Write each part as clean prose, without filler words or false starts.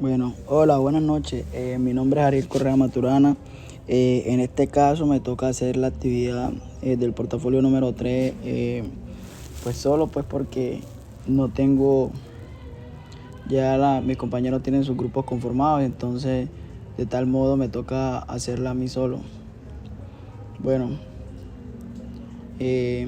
Bueno, hola, buenas noches. Mi nombre es Ariel Correa Maturana. En este caso me toca hacer la actividad del portafolio número 3, pues solo pues porque no tengo, mis compañeros tienen sus grupos conformados, entonces de tal modo me toca hacerla a mí solo. Bueno, eh,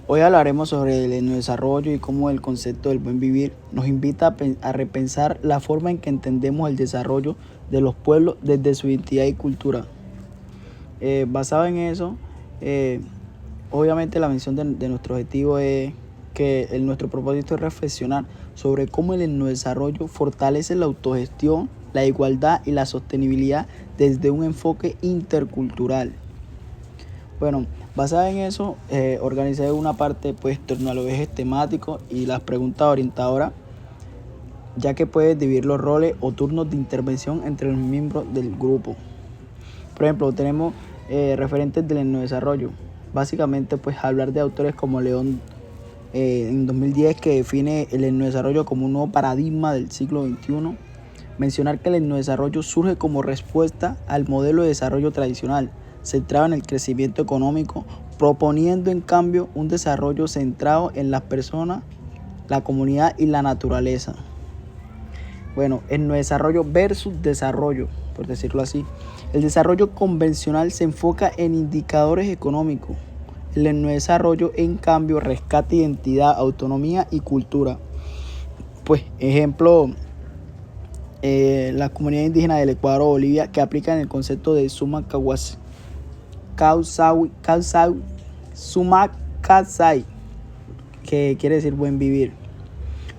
hoy hablaremos sobre el desarrollo y cómo el concepto del buen vivir nos invita a repensar la forma en que entendemos el desarrollo de los pueblos desde su identidad y cultura. Basado en eso, eh, obviamente la misión de nuestro objetivo es que nuestro propósito es reflexionar sobre cómo el etnodesarrollo fortalece la autogestión, la igualdad y la sostenibilidad desde un enfoque intercultural. Bueno, basada en eso, organicé una parte pues torno a los ejes temáticos y las preguntas orientadoras, ya que puedes dividir los roles o turnos de intervención entre los miembros del grupo. Por ejemplo, tenemos referentes del etnodesarrollo. Básicamente, pues hablar de autores como León en 2010, que define el etnodesarrollo como un nuevo paradigma del siglo XXI. Mencionar que el etnodesarrollo surge como respuesta al modelo de desarrollo tradicional, centrado en el crecimiento económico, proponiendo en cambio un desarrollo centrado en las personas, la comunidad y la naturaleza. Bueno, etnodesarrollo versus desarrollo, por decirlo así. El desarrollo convencional se enfoca en indicadores económicos. El etnodesarrollo, en cambio, rescata identidad, autonomía y cultura. Pues, ejemplo, la comunidad indígena del Ecuador o Bolivia, que aplican el concepto de Sumak Kasai, que quiere decir buen vivir.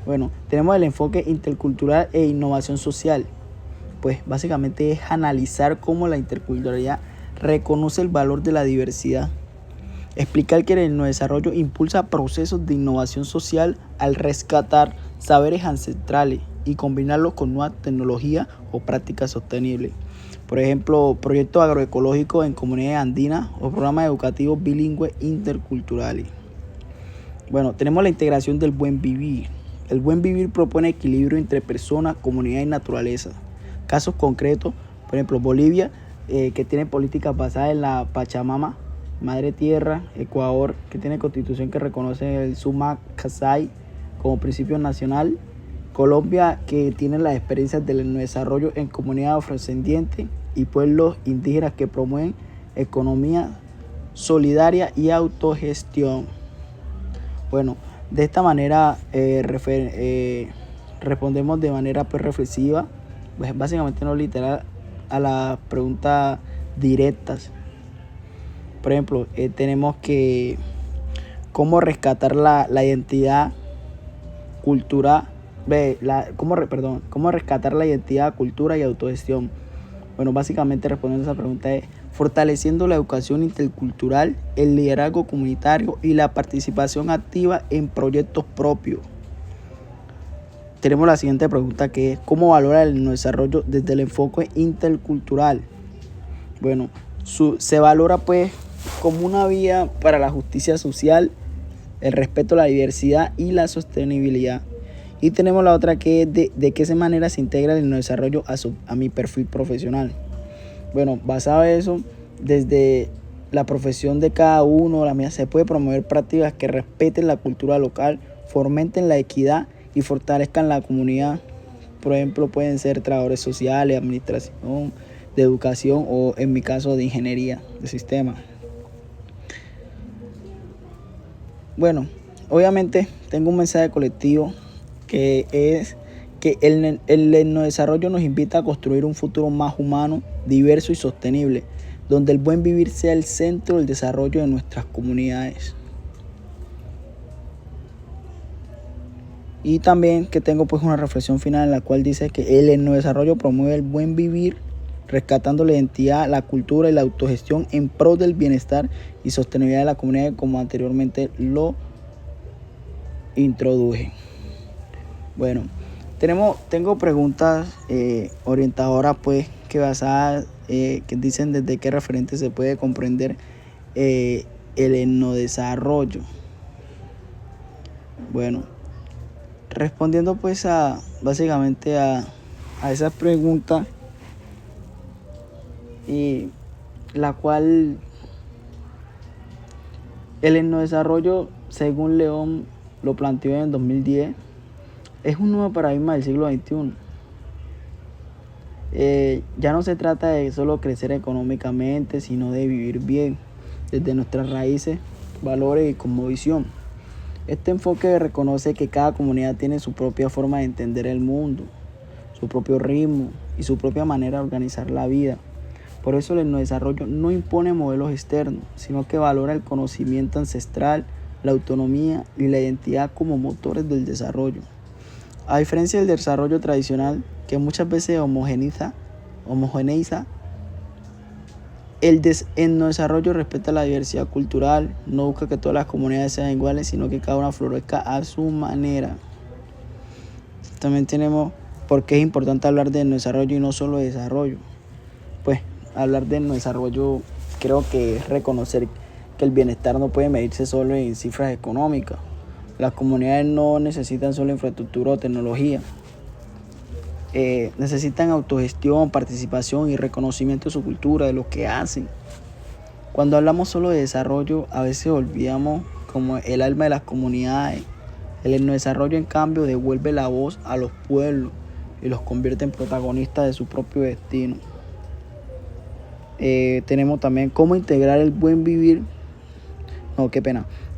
Bueno, tenemos el enfoque intercultural e innovación social. Pues básicamente es analizar cómo la interculturalidad reconoce el valor de la diversidad. Explicar que el etnodesarrollo impulsa procesos de innovación social al rescatar saberes ancestrales y combinarlos con nuevas tecnologías o prácticas sostenibles. Por ejemplo, proyectos agroecológicos en comunidades andinas o programas educativos bilingües interculturales. Bueno, tenemos la integración del buen vivir. El buen vivir propone equilibrio entre personas, comunidad y naturaleza. Casos concretos, por ejemplo, Bolivia, que tiene políticas basadas en la Pachamama, Madre Tierra. Ecuador, que tiene constitución que reconoce el Sumak Kasai como principio nacional. Colombia, que tiene las experiencias del desarrollo en comunidades afrodescendientes y pueblos indígenas que promueven economía solidaria y autogestión. Bueno, de esta manera respondemos de manera pues, reflexiva, pues, básicamente no literal, a las preguntas directas. Por ejemplo, tenemos que cómo rescatar la identidad cultural, cómo rescatar la identidad, cultura y autogestión. Bueno, básicamente respondiendo a esa pregunta es fortaleciendo la educación intercultural, el liderazgo comunitario y la participación activa en proyectos propios. Tenemos la siguiente pregunta, que es ¿cómo valora el desarrollo desde el enfoque intercultural? Bueno, se valora pues como una vía para la justicia social, el respeto a la diversidad y la sostenibilidad. Y tenemos la otra, que es de qué manera se integra el desarrollo a mi perfil profesional. Bueno, basado en eso, desde la profesión de cada uno, la mía, se puede promover prácticas que respeten la cultura local, fomenten la equidad y fortalezcan la comunidad. Por ejemplo, pueden ser trabajadores sociales, administración, de educación o, en mi caso, de ingeniería de sistemas. Bueno, obviamente tengo un mensaje colectivo, que es que el etnodesarrollo nos invita a construir un futuro más humano, diverso y sostenible, donde el buen vivir sea el centro del desarrollo de nuestras comunidades. Y también que tengo pues una reflexión final en la cual dice que el etnodesarrollo promueve el buen vivir, rescatando la identidad, la cultura y la autogestión en pro del bienestar y sostenibilidad de la comunidad, como anteriormente lo introduje. Bueno, tengo preguntas orientadoras pues que basadas, que dicen desde qué referente se puede comprender el etnodesarrollo. Bueno, respondiendo pues básicamente a a esas preguntas, y la cual el etnodesarrollo, según León lo planteó en 2010, es un nuevo paradigma del siglo XXI. Ya no se trata de solo crecer económicamente, sino de vivir bien desde nuestras raíces, valores y cosmovisión. Este enfoque reconoce que cada comunidad tiene su propia forma de entender el mundo, su propio ritmo y su propia manera de organizar la vida. Por eso el etnodesarrollo no impone modelos externos, sino que valora el conocimiento ancestral, la autonomía y la identidad como motores del desarrollo. A diferencia del desarrollo tradicional, que muchas veces homogeneiza, el etnodesarrollo respeta la diversidad cultural, no busca que todas las comunidades sean iguales, sino que cada una florezca a su manera. También tenemos por qué es importante hablar de etnodesarrollo y no solo de desarrollo. Pues hablar de etnodesarrollo creo que es reconocer que el bienestar no puede medirse solo en cifras económicas. Las comunidades no necesitan solo infraestructura o tecnología. Necesitan autogestión, participación y reconocimiento de su cultura, de lo que hacen. Cuando hablamos solo de desarrollo, a veces olvidamos como el alma de las comunidades. El etnodesarrollo, en cambio, devuelve la voz a los pueblos y los convierte en protagonistas de su propio destino. Tenemos también cómo integrar el buen vivir.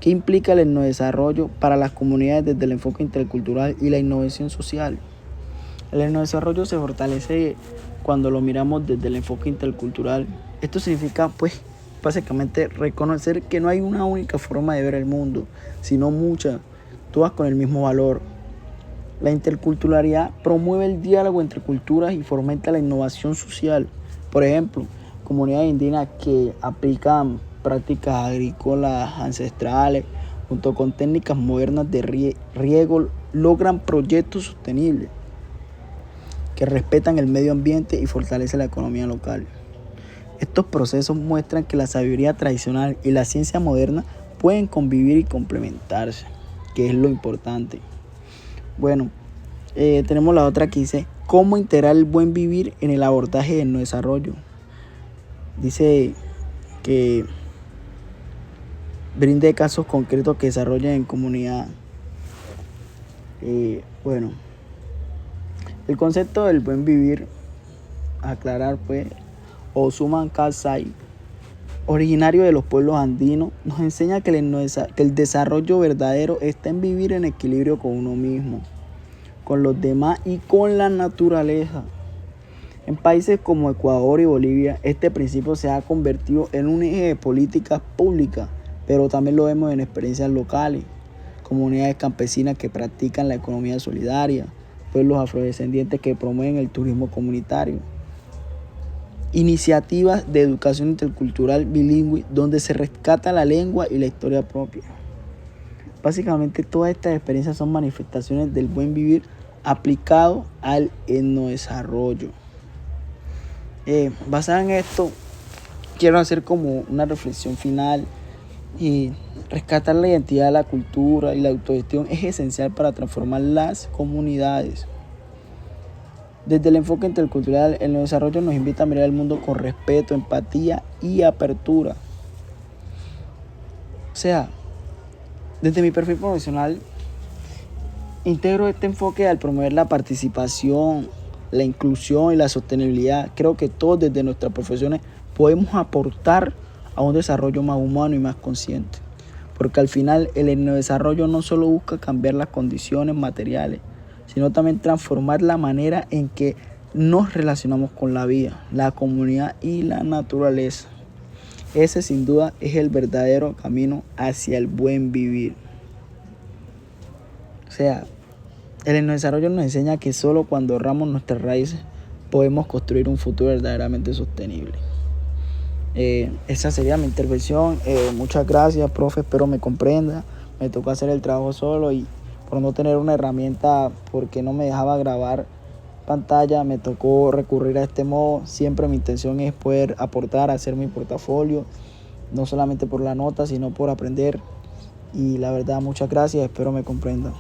¿Qué implica el etnodesarrollo para las comunidades desde el enfoque intercultural y la innovación social? El etnodesarrollo se fortalece cuando lo miramos desde el enfoque intercultural. Esto significa, pues, básicamente reconocer que no hay una única forma de ver el mundo, sino muchas, todas con el mismo valor. La interculturalidad promueve el diálogo entre culturas y fomenta la innovación social. Por ejemplo, comunidades indígenas que aplican prácticas agrícolas ancestrales junto con técnicas modernas de riego logran proyectos sostenibles que respetan el medio ambiente y fortalecen la economía local. Estos procesos muestran que la sabiduría tradicional y la ciencia moderna pueden convivir y complementarse, que es lo importante. Bueno, tenemos la otra que dice, ¿cómo integrar el buen vivir en el abordaje del no desarrollo? Dice que brinde casos concretos que desarrollen en comunidad. El concepto del buen vivir, aclarar pues, Ousmane Kasai, originario de los pueblos andinos, nos enseña que el desarrollo verdadero está en vivir en equilibrio con uno mismo, con los demás y con la naturaleza. En países como Ecuador y Bolivia, este principio se ha convertido en un eje de políticas públicas, pero también lo vemos en experiencias locales, comunidades campesinas que practican la economía solidaria, pueblos afrodescendientes que promueven el turismo comunitario, iniciativas de educación intercultural bilingüe donde se rescata la lengua y la historia propia. Básicamente todas estas experiencias son manifestaciones del buen vivir aplicado al etnodesarrollo. Basada en esto, quiero hacer como una reflexión final y rescatar la identidad de la cultura y la autogestión es esencial para transformar las comunidades. Desde el enfoque intercultural, el desarrollo nos invita a mirar el mundo con respeto, empatía y apertura. O sea, desde mi perfil profesional, integro este enfoque al promover la participación, la inclusión y la sostenibilidad. Creo que todos desde nuestras profesiones podemos aportar a un desarrollo más humano y más consciente. Porque al final el etnodesarrollo no solo busca cambiar las condiciones materiales, sino también transformar la manera en que nos relacionamos con la vida, la comunidad y la naturaleza. Ese sin duda es el verdadero camino hacia el buen vivir. O sea, el etnodesarrollo nos enseña que solo cuando honramos nuestras raíces podemos construir un futuro verdaderamente sostenible. Esa sería mi intervención. Muchas gracias, profe, espero me comprenda. Me tocó hacer el trabajo solo y por no tener una herramienta porque no me dejaba grabar pantalla, me tocó recurrir a este modo. Siempre mi intención es poder aportar, hacer mi portafolio, no solamente por la nota, sino por aprender. Y la verdad, muchas gracias, espero me comprendan.